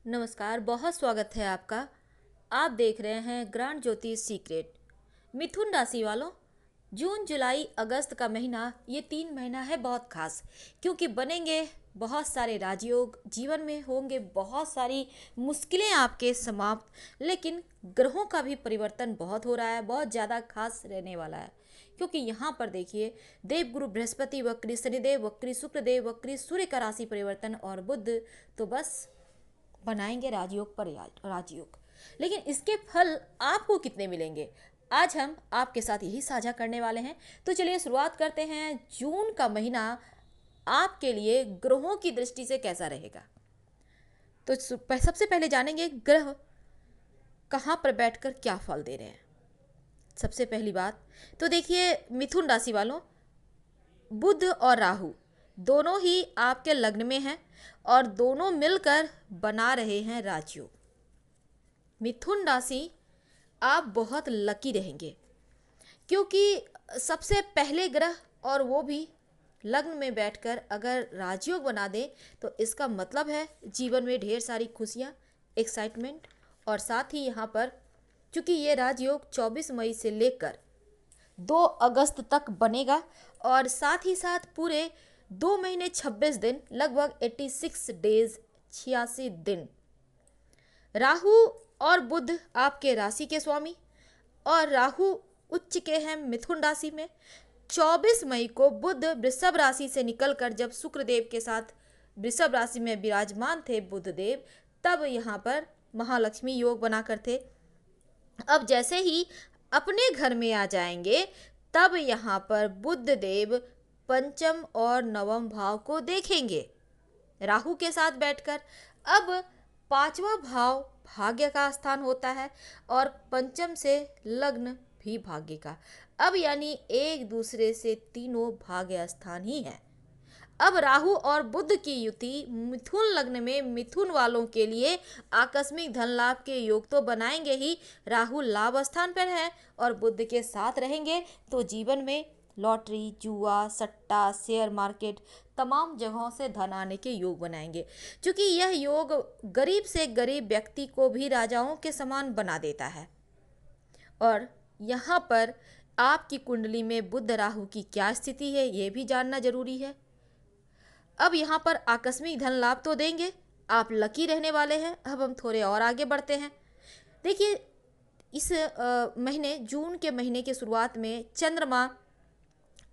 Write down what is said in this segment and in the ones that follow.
नमस्कार, बहुत स्वागत है आपका। आप देख रहे हैं ग्रांड ज्योतिष सीक्रेट। मिथुन राशि वालों, जून जुलाई अगस्त का महीना, ये 3 महीना है बहुत खास, क्योंकि बनेंगे बहुत सारे राजयोग, जीवन में होंगे बहुत सारी मुश्किलें आपके समाप्त। लेकिन ग्रहों का भी परिवर्तन बहुत हो रहा है, बहुत ज़्यादा खास रहने वाला है। क्योंकि यहाँ पर देखिए, देवगुरु बृहस्पति वक्री, शनिदेव वक्री, शुक्रदेव वक्री, सूर्य का राशि परिवर्तन और बुध तो बस बनाएंगे राजयोग पर राजयोग। लेकिन इसके फल आपको कितने मिलेंगे, आज हम आपके साथ यही साझा करने वाले हैं। तो चलिए शुरुआत करते हैं। जून का महीना आपके लिए ग्रहों की दृष्टि से कैसा रहेगा। तो सबसे पहले जानेंगे ग्रह कहाँ पर बैठकर क्या फल दे रहे हैं। सबसे पहली बात तो देखिए, मिथुन राशि वालों, बुध और राहु दोनों ही आपके लग्न में हैं और दोनों मिलकर बना रहे हैं राजयोग। मिथुन राशि, आप बहुत लकी रहेंगे, क्योंकि सबसे पहले ग्रह और वो भी लग्न में बैठकर अगर राजयोग बना दे तो इसका मतलब है जीवन में ढेर सारी खुशियाँ, एक्साइटमेंट। और साथ ही यहाँ पर चूँकि ये राजयोग 24 मई से लेकर 2 अगस्त तक बनेगा और साथ ही साथ पूरे 2 महीने 26 दिन, लगभग 86 डेज, 86 दिन। राहु और बुध आपके राशि के स्वामी, और राहु उच्च के हैं मिथुन राशि में। 24 मई को बुध वृषभ राशि से निकलकर जब शुक्रदेव के साथ वृषभ राशि में विराजमान थे बुध देव, तब यहाँ पर महालक्ष्मी योग बनाकर थे। अब जैसे ही अपने घर में आ जाएंगे, तब यहाँ पर बुध देव पंचम और नवम भाव को देखेंगे राहु के साथ बैठकर। अब पांचवा भाव भाग्य का स्थान होता है और पंचम से लग्न भी भाग्य का। अब यानी एक दूसरे से तीनों भाग्य स्थान ही है। अब राहु और बुध की युति मिथुन लग्न में मिथुन वालों के लिए आकस्मिक धन लाभ के योग तो बनाएंगे ही। राहु लाभ स्थान पर है और बुध के साथ रहेंगे तो जीवन में लॉटरी, जुआ, सट्टा, शेयर मार्केट, तमाम जगहों से धन आने के योग बनाएंगे। क्योंकि यह योग गरीब से गरीब व्यक्ति को भी राजाओं के समान बना देता है। और यहाँ पर आपकी कुंडली में बुध राहु की क्या स्थिति है, ये भी जानना जरूरी है। अब यहाँ पर आकस्मिक धन लाभ तो देंगे, आप लकी रहने वाले हैं। अब हम थोड़े और आगे बढ़ते हैं। देखिए, इस महीने, जून के महीने की शुरुआत में चंद्रमा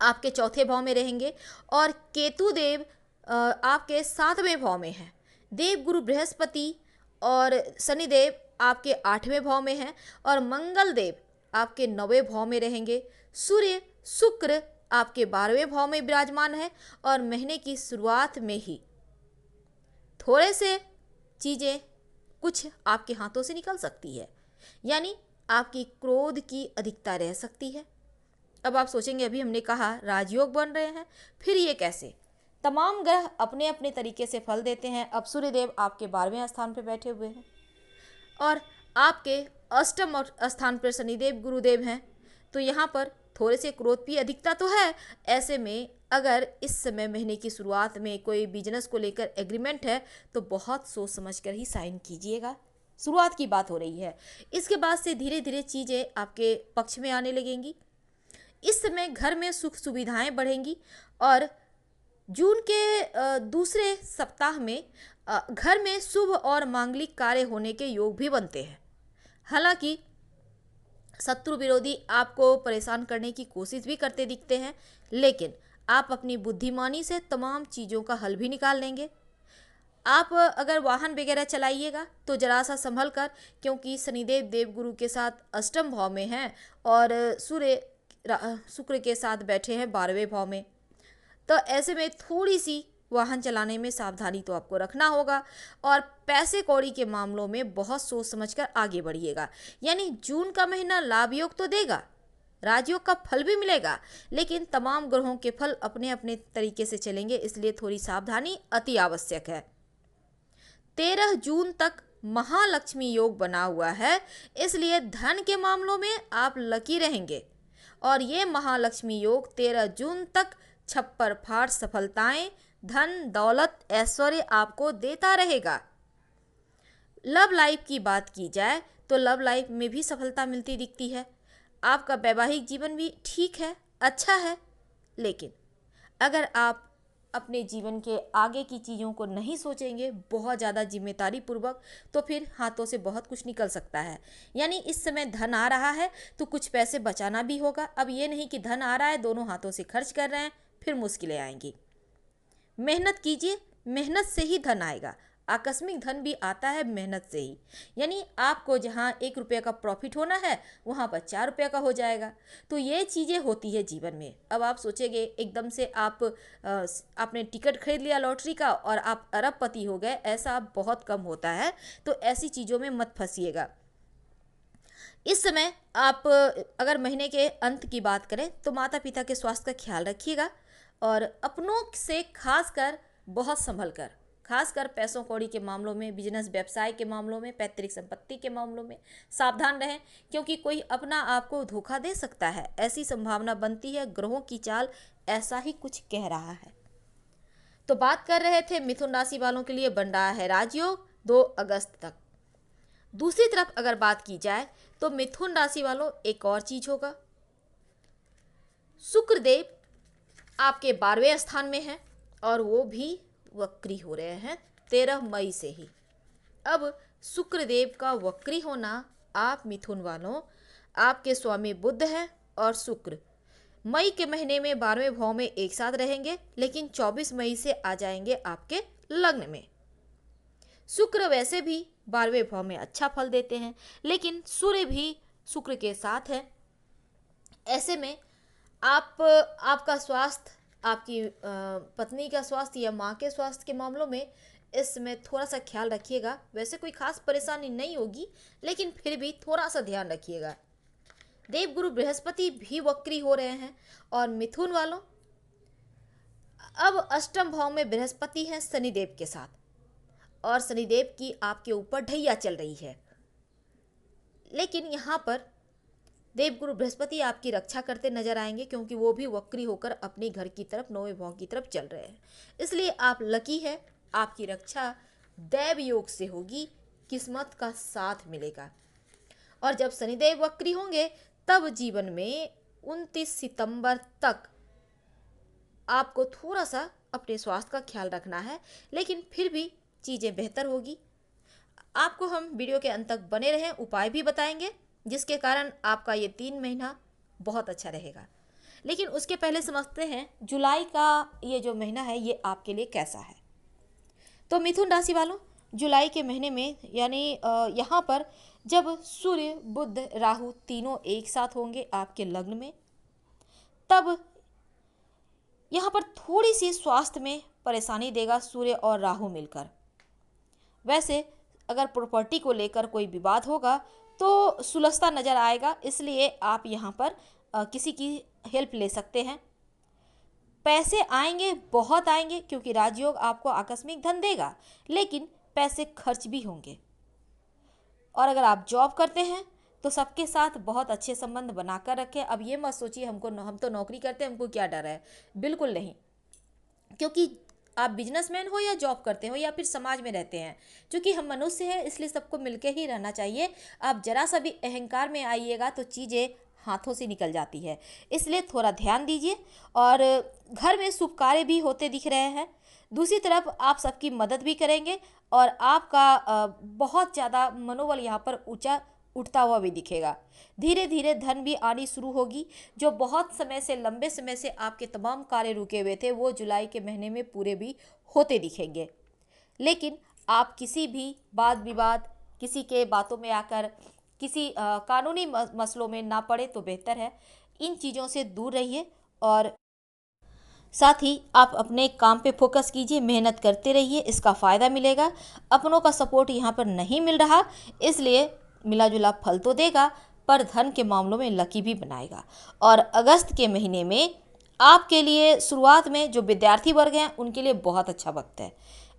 आपके चौथे भाव में रहेंगे और केतु देव आपके 7वें भाव में हैं। देव गुरु बृहस्पति और शनिदेव आपके 8वें भाव में हैं और मंगल देव आपके 9वें भाव में रहेंगे। सूर्य, शुक्र आपके 12वें भाव में विराजमान है और महीने की शुरुआत में ही थोड़े से चीज़ें कुछ आपके हाथों से निकल सकती है, यानी आपकी क्रोध की अधिकता रह सकती है। अब आप सोचेंगे, अभी हमने कहा राजयोग बन रहे हैं, फिर ये कैसे। तमाम ग्रह अपने अपने तरीके से फल देते हैं। अब सूर्यदेव आपके 12वें स्थान पर बैठे हुए हैं और आपके अष्टम स्थान पर शनिदेव गुरुदेव हैं, तो यहाँ पर थोड़े से क्रोध की अधिकता तो है। ऐसे में अगर इस समय महीने की शुरुआत में कोई बिजनेस को लेकर एग्रीमेंट है तो बहुत सोच समझ कर ही साइन कीजिएगा। शुरुआत की बात हो रही है, इसके बाद से धीरे धीरे चीज़ें आपके पक्ष में आने लगेंगी। इस समय घर में सुख सुविधाएं बढ़ेंगी और जून के दूसरे सप्ताह में घर में शुभ और मांगलिक कार्य होने के योग भी बनते हैं। हालांकि शत्रु विरोधी आपको परेशान करने की कोशिश भी करते दिखते हैं, लेकिन आप अपनी बुद्धिमानी से तमाम चीज़ों का हल भी निकाल लेंगे। आप अगर वाहन वगैरह चलाइएगा तो जरा सा संभल कर, क्योंकि शनिदेव देवगुरु के साथ अष्टम भाव में हैं और सूर्य शुक्र के साथ बैठे हैं 12वें भाव में। तो ऐसे में थोड़ी सी वाहन चलाने में सावधानी तो आपको रखना होगा और पैसे कौड़ी के मामलों में बहुत सोच समझकर आगे बढ़िएगा। यानी जून का महीना लाभ योग तो देगा, राजयोग का फल भी मिलेगा, लेकिन तमाम ग्रहों के फल अपने अपने तरीके से चलेंगे, इसलिए थोड़ी सावधानी अति आवश्यक है। 13 जून तक महालक्ष्मी योग बना हुआ है, इसलिए धन के मामलों में आप लकी रहेंगे और ये महालक्ष्मी योग 13 जून तक छप्पर फाड़ सफलताएं, धन, दौलत, ऐश्वर्य आपको देता रहेगा। लव लाइफ की बात की जाए तो लव लाइफ में भी सफलता मिलती दिखती है। आपका वैवाहिक जीवन भी ठीक है, अच्छा है। लेकिन अगर आप अपने जीवन के आगे की चीज़ों को नहीं सोचेंगे बहुत ज़्यादा जिम्मेदारी पूर्वक, तो फिर हाथों से बहुत कुछ निकल सकता है। यानी इस समय धन आ रहा है तो कुछ पैसे बचाना भी होगा। अब ये नहीं कि धन आ रहा है दोनों हाथों से खर्च कर रहे हैं, फिर मुश्किलें आएंगी। मेहनत कीजिए, मेहनत से ही धन आएगा। आकस्मिक धन भी आता है मेहनत से ही। यानी आपको जहाँ 1 रुपये का प्रॉफिट होना है वहाँ पर 4 रुपये का हो जाएगा। तो ये चीज़ें होती है जीवन में। अब आप सोचेंगे एकदम से आपने टिकट खरीद लिया लॉटरी का और आप अरबपति हो गए, ऐसा बहुत कम होता है। तो ऐसी चीज़ों में मत फंसिएगा। इस समय आप अगर महीने के अंत की बात करें तो माता पिता के स्वास्थ्य का ख्याल रखिएगा और अपनों से खासकर बहुत संभल कर, खासकर पैसों कौड़ी के मामलों में, बिजनेस व्यवसाय के मामलों में, पैतृक संपत्ति के मामलों में सावधान रहें, क्योंकि कोई अपना आपको धोखा दे सकता है। ऐसी संभावना बनती है, ग्रहों की चाल ऐसा ही कुछ कह रहा है। तो बात कर रहे थे मिथुन राशि वालों के लिए बन रहा है राजयोग 2 अगस्त तक। दूसरी तरफ अगर बात की जाए तो मिथुन राशि वालों एक और चीज होगा, शुक्रदेव आपके 12वें स्थान में हैं और वो भी वक्री हो रहे हैं 13 मई से ही। अब शुक्रदेव का वक्री होना, आप मिथुन वालों, आपके स्वामी बुध हैं और शुक्र मई के महीने में 12वें भाव में एक साथ रहेंगे, लेकिन 24 मई से आ जाएंगे आपके लग्न में। शुक्र वैसे भी 12वें भाव में अच्छा फल देते हैं, लेकिन सूर्य भी शुक्र के साथ है। ऐसे में आपका स्वास्थ्य, आपकी पत्नी का स्वास्थ्य या माँ के स्वास्थ्य के मामलों में इस समय थोड़ा सा ख्याल रखिएगा। वैसे कोई खास परेशानी नहीं होगी, लेकिन फिर भी थोड़ा सा ध्यान रखिएगा। देवगुरु बृहस्पति भी वक्री हो रहे हैं और मिथुन वालों अब अष्टम भाव में बृहस्पति हैं शनिदेव के साथ, और शनिदेव की आपके ऊपर ढैया चल रही है। लेकिन यहाँ पर देवगुरु बृहस्पति आपकी रक्षा करते नजर आएंगे, क्योंकि वो भी वक्री होकर अपने घर की तरफ, 9वें भाव की तरफ चल रहे हैं। इसलिए आप लकी है, आपकी रक्षा दैव योग से होगी, किस्मत का साथ मिलेगा। और जब शनिदेव वक्री होंगे तब जीवन में 29 सितंबर तक आपको थोड़ा सा अपने स्वास्थ्य का ख्याल रखना है, लेकिन फिर भी चीज़ें बेहतर होगी। आपको हम वीडियो के अंत तक बने रहें, उपाय भी बताएंगे जिसके कारण आपका ये 3 महीना बहुत अच्छा रहेगा। लेकिन उसके पहले समझते हैं जुलाई का ये जो महीना है ये आपके लिए कैसा है। तो मिथुन राशि वालों, जुलाई के महीने में यानी यहाँ पर जब सूर्य बुध राहु तीनों एक साथ होंगे आपके लग्न में, तब यहाँ पर थोड़ी सी स्वास्थ्य में परेशानी देगा सूर्य और राहु मिलकर। वैसे अगर प्रॉपर्टी को लेकर कोई विवाद होगा तो सुलझता नजर आएगा, इसलिए आप यहाँ पर किसी की हेल्प ले सकते हैं। पैसे आएंगे, बहुत आएंगे, क्योंकि राजयोग आपको आकस्मिक धन देगा, लेकिन पैसे खर्च भी होंगे। और अगर आप जॉब करते हैं तो सबके साथ बहुत अच्छे संबंध बनाकर रखें। अब ये मत सोचिए हम तो नौकरी करते हैं, हमको क्या डर है, बिल्कुल नहीं। क्योंकि आप बिजनेसमैन हो या जॉब करते हो या फिर समाज में रहते हैं, क्योंकि हम मनुष्य हैं, इसलिए सबको मिलके ही रहना चाहिए। आप जरा सा भी अहंकार में आइएगा तो चीज़ें हाथों से निकल जाती है, इसलिए थोड़ा ध्यान दीजिए। और घर में शुभ कार्य भी होते दिख रहे हैं। दूसरी तरफ आप सबकी मदद भी करेंगे और आपका बहुत ज़्यादा मनोबल यहाँ पर ऊंचा उठता हुआ भी दिखेगा। धीरे धीरे धन भी आनी शुरू होगी। जो बहुत समय से, लंबे समय से आपके तमाम कार्य रुके हुए थे वो जुलाई के महीने में पूरे भी होते दिखेंगे। लेकिन आप किसी भी वाद विवाद, किसी के बातों में आकर किसी कानूनी मसलों में ना पड़े तो बेहतर है। इन चीज़ों से दूर रहिए और साथ ही आप अपने काम पे फोकस कीजिए, मेहनत करते रहिए, इसका फ़ायदा मिलेगा। अपनों का सपोर्ट यहाँ पर नहीं मिल रहा, इसलिए मिला जुला फल तो देगा, पर धन के मामलों में लकी भी बनाएगा। और अगस्त के महीने में आपके लिए शुरुआत में जो विद्यार्थी वर्ग हैं उनके लिए बहुत अच्छा वक्त है।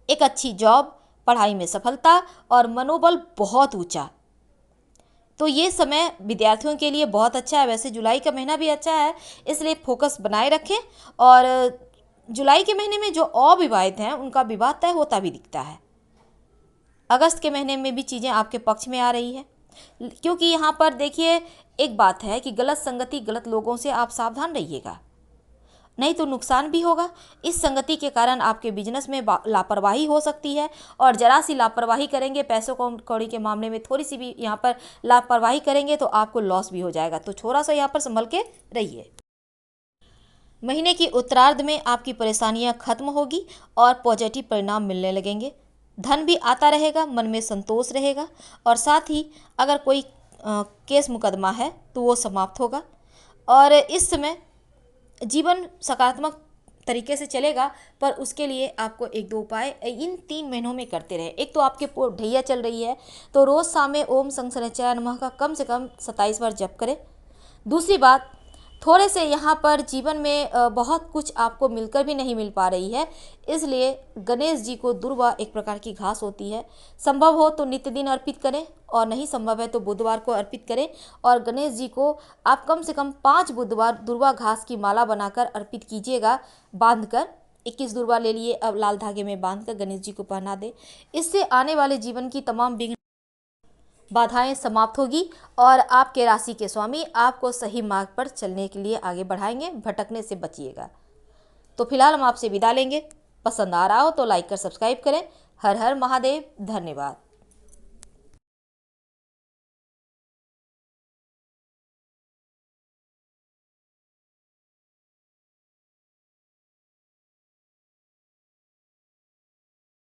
एक अच्छी जॉब, पढ़ाई में सफलता और मनोबल बहुत ऊंचा, तो ये समय विद्यार्थियों के लिए बहुत अच्छा है। वैसे जुलाई का महीना भी अच्छा है, इसलिए फोकस बनाए रखें। और जुलाई के महीने में जो अविवाहित हैं उनका विवाह तय होता भी दिखता है। अगस्त के महीने में भी चीज़ें आपके पक्ष में आ रही है, क्योंकि यहाँ पर देखिए एक बात है कि गलत संगति, गलत लोगों से आप सावधान रहिएगा, नहीं तो नुकसान भी होगा। इस संगति के कारण आपके बिजनेस में लापरवाही हो सकती है, और जरा सी लापरवाही करेंगे, पैसों कौड़ी के मामले में थोड़ी सी भी यहाँ पर लापरवाही करेंगे तो आपको लॉस भी हो जाएगा। तो थोड़ा सा यहाँ पर संभल के रहिए। महीने की उत्तरार्ध में आपकी परेशानियाँ खत्म होगी और पॉजिटिव परिणाम मिलने लगेंगे। धन भी आता रहेगा, मन में संतोष रहेगा, और साथ ही अगर कोई केस मुकदमा है तो वो समाप्त होगा। और इस समय जीवन सकारात्मक तरीके से चलेगा, पर उसके लिए आपको एक दो उपाय इन 3 महीनों में करते रहे। एक तो आपके ढैया चल रही है तो रोज़ शाम में ओम शंकराचार्य नमः का कम से कम 27 बार जप करें। दूसरी बात, थोड़े से यहाँ पर जीवन में बहुत कुछ आपको मिलकर भी नहीं मिल पा रही है, इसलिए गणेश जी को दुर्वा एक प्रकार की घास होती है, संभव हो तो नित्य दिन अर्पित करें, और नहीं संभव है तो बुधवार को अर्पित करें। और गणेश जी को आप कम से कम 5 बुधवार दुर्वा घास की माला बनाकर अर्पित कीजिएगा, बांधकर 21 दुर्वा ले लिए, अब लाल धागे में बांधकर गणेश जी को पहना दे। इससे आने वाले जीवन की तमाम विघ्न बाधाएं समाप्त होगी, और आपके राशि के स्वामी आपको सही मार्ग पर चलने के लिए आगे बढ़ाएंगे, भटकने से बचिएगा। तो फिलहाल हम आपसे विदा लेंगे। पसंद आ रहा हो तो लाइक कर सब्सक्राइब करें। हर हर महादेव, धन्यवाद।